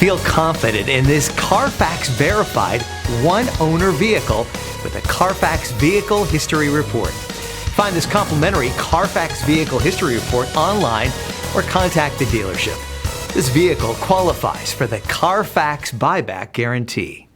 Feel confident in this Carfax verified one-owner vehicle with a Carfax Vehicle History Report. Find this complimentary Carfax Vehicle History Report online or contact the dealership. This vehicle qualifies for the Carfax Buyback Guarantee.